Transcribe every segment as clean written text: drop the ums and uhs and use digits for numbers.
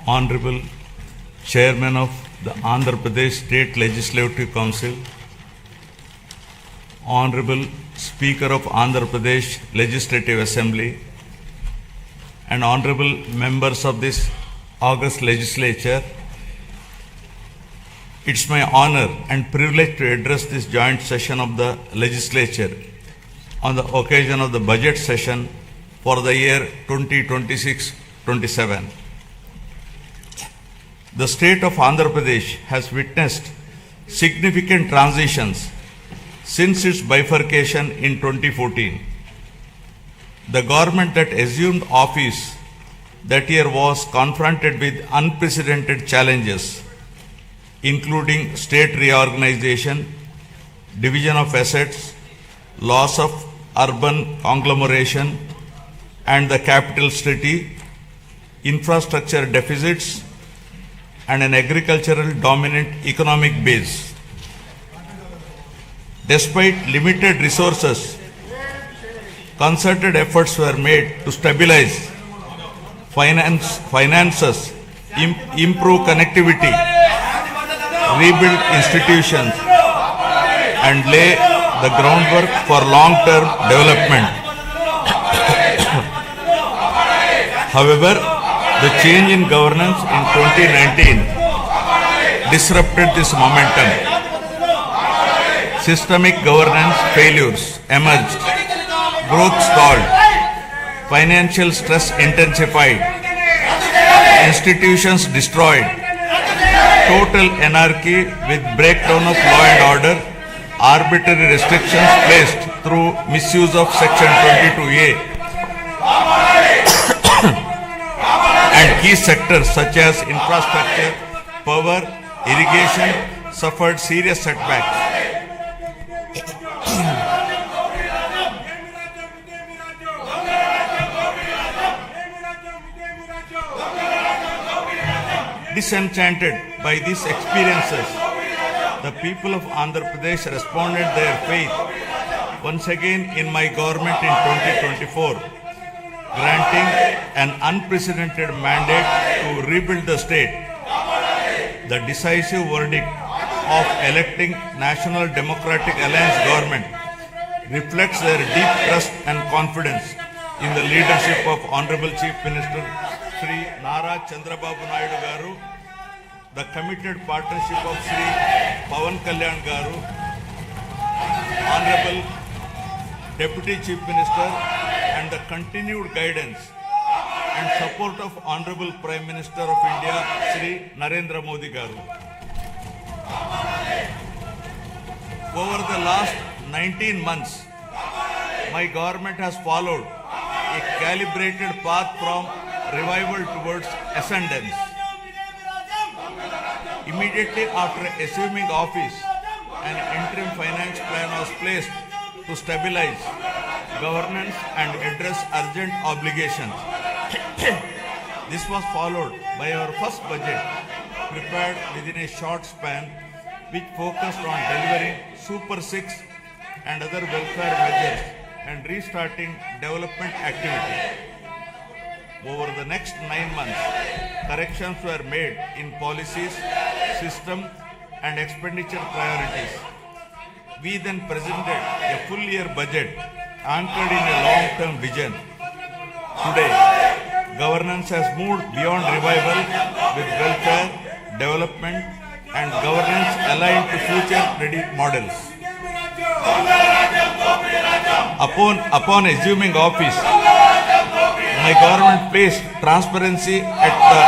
Honorable Chairman of the Andhra Pradesh State Legislative Council, Honorable Speaker of Andhra Pradesh Legislative Assembly, and Honorable members of this August Legislature, it's my honor and privilege to address this joint session of the Legislature on the occasion of the budget session for the year 2026-27. The state of Andhra Pradesh has witnessed significant transitions since its bifurcation in 2014. The government that assumed office that year was confronted with unprecedented challenges, including state reorganization, division of assets, loss of urban conglomeration and the capital city, infrastructure deficits, and an agricultural dominant economic base. Despite limited resources, concerted efforts were made to stabilize finances, improve connectivity, rebuild institutions, and lay the groundwork for long-term development. However, the change in governance in 2019 disrupted this momentum. Systemic governance failures emerged, growth stalled, financial stress intensified, institutions destroyed, total anarchy with breakdown of law and order, arbitrary restrictions placed through misuse of Section 22A, and key sectors such as infrastructure, power, irrigation suffered serious setbacks. Disenchanted by these experiences, the people of Andhra Pradesh responded their faith once again in my government in 2024, granting an unprecedented mandate to rebuild the state. The decisive verdict of electing National Democratic Alliance government reflects their deep trust and confidence in the leadership of Honorable Chief Minister Sri Nara Chandrababu Naidu Garu, the committed partnership of Sri Pawan Kalyan Garu, Honorable Deputy Chief Minister, and the continued guidance and support of Honorable Prime Minister of India, Sri Narendra Modi Garu. Over the last 19 months, my government has followed a calibrated path from revival towards ascendance. Immediately after assuming office, an interim finance plan was placed to stabilize governance and address urgent obligations. This was followed by our first budget, prepared within a short span, which focused on delivering Super 6 and other welfare measures and restarting development activity. Over the next 9 months, corrections were made in policies, system, and expenditure priorities. We then presented a full-year budget anchored in a long-term vision. Today, governance has moved beyond revival with welfare, development, and governance aligned to future-ready models. Upon assuming office, my government placed transparency at the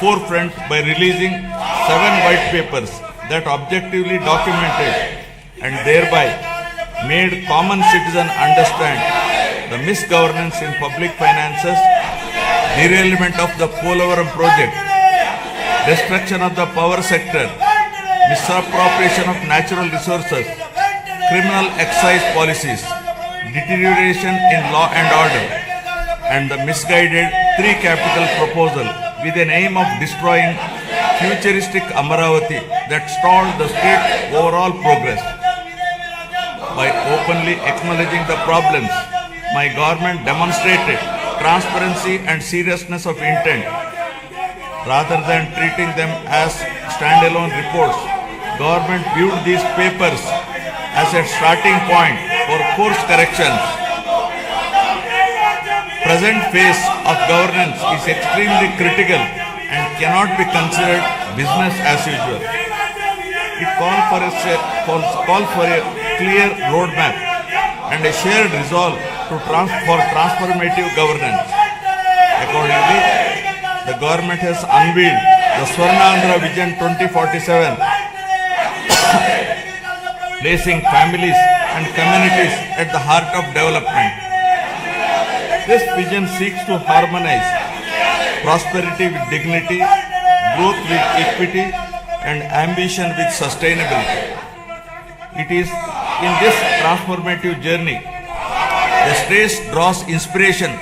forefront by releasing 7 white papers that objectively documented and thereby made common citizens understand the misgovernance in public finances, derailment of the Polavaram project, destruction of the power sector, misappropriation of natural resources, criminal excise policies, deterioration in law and order, and the misguided 3 capital proposal with an aim of destroying futuristic Amaravati that stalled the state's overall progress. By openly acknowledging the problems, my government demonstrated transparency and seriousness of intent. rather than treating them as standalone reports. Government viewed these papers as a starting point for course corrections. Present phase of governance is extremely critical and cannot be considered business as usual. It calls for a clear roadmap and a shared resolve for transformative governance. Accordingly, the government has unveiled the Swarnandhra Vision 2047, placing families and communities at the heart of development. This vision seeks to harmonize prosperity with dignity, growth with equity, and ambition with sustainability. It is in this transformative journey the state draws inspiration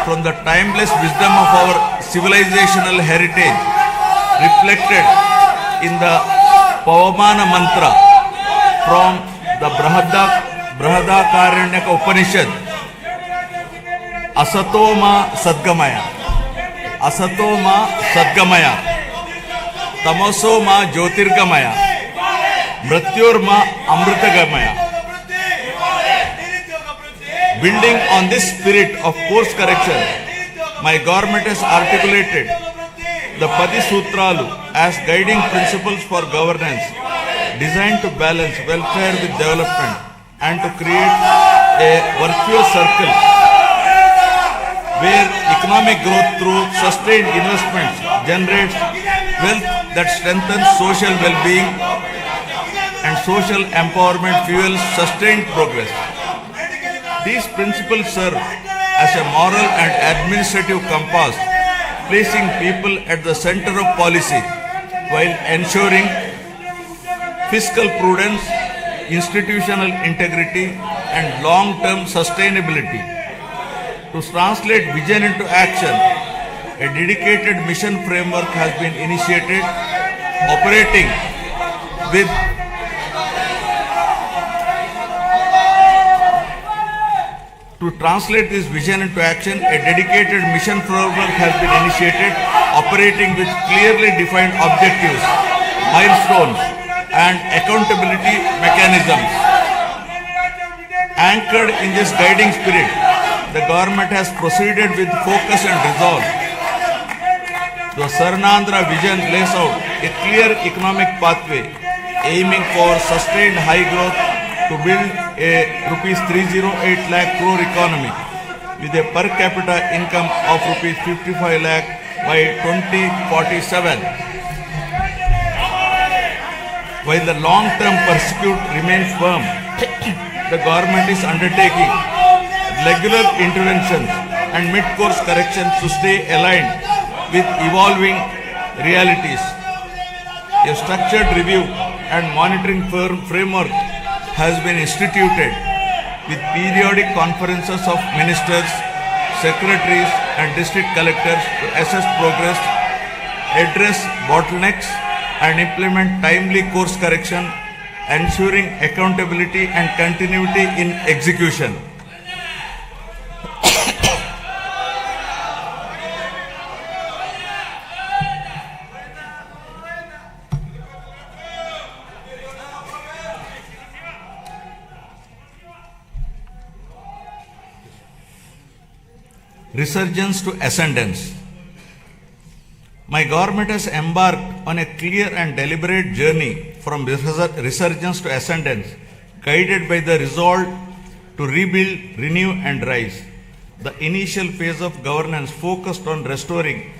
from the timeless wisdom of our civilizational heritage, reflected in the Pavamana mantra from the Brahadakaranyaka Upanishad. Asatoma Sadgamaya, Asatoma Sadgamaya, Tamosoma Jyotirgamaya, Mrityorma Amritagamaya. Building on this spirit of course correction, my government has articulated the Padi Sutralu as guiding principles for governance, designed to balance welfare with development and to create a virtuous circle where economic growth through sustained investments generates wealth that strengthens social well-being and social empowerment fuels sustained progress. These principles serve as a moral and administrative compass, placing people at the center of policy while ensuring fiscal prudence, institutional integrity, and long-term sustainability. To translate vision into action, a dedicated mission framework has been initiated, operating with To translate this vision into action, a dedicated mission framework has been initiated, operating with clearly defined objectives, milestones, and accountability mechanisms. Anchored in this guiding spirit, the government has proceeded with focus and resolve. The Swarnandhra Vision lays out a clear economic pathway, aiming for sustained high growth to build a rupees 308 lakh crore economy with a per capita income of rupees 55 lakh by 2047. While the long-term pursuit remains firm, the government is undertaking regular interventions and mid-course corrections to stay aligned with evolving realities. A structured review and monitoring framework has been instituted with periodic conferences of ministers, secretaries, and district collectors to assess progress, address bottlenecks, and implement timely course correction, ensuring accountability and continuity in execution. Resurgence to ascendance. My government has embarked on a clear and deliberate journey from resurgence to ascendance, guided by the resolve to rebuild, renew, and rise. The initial phase of governance focused on restoring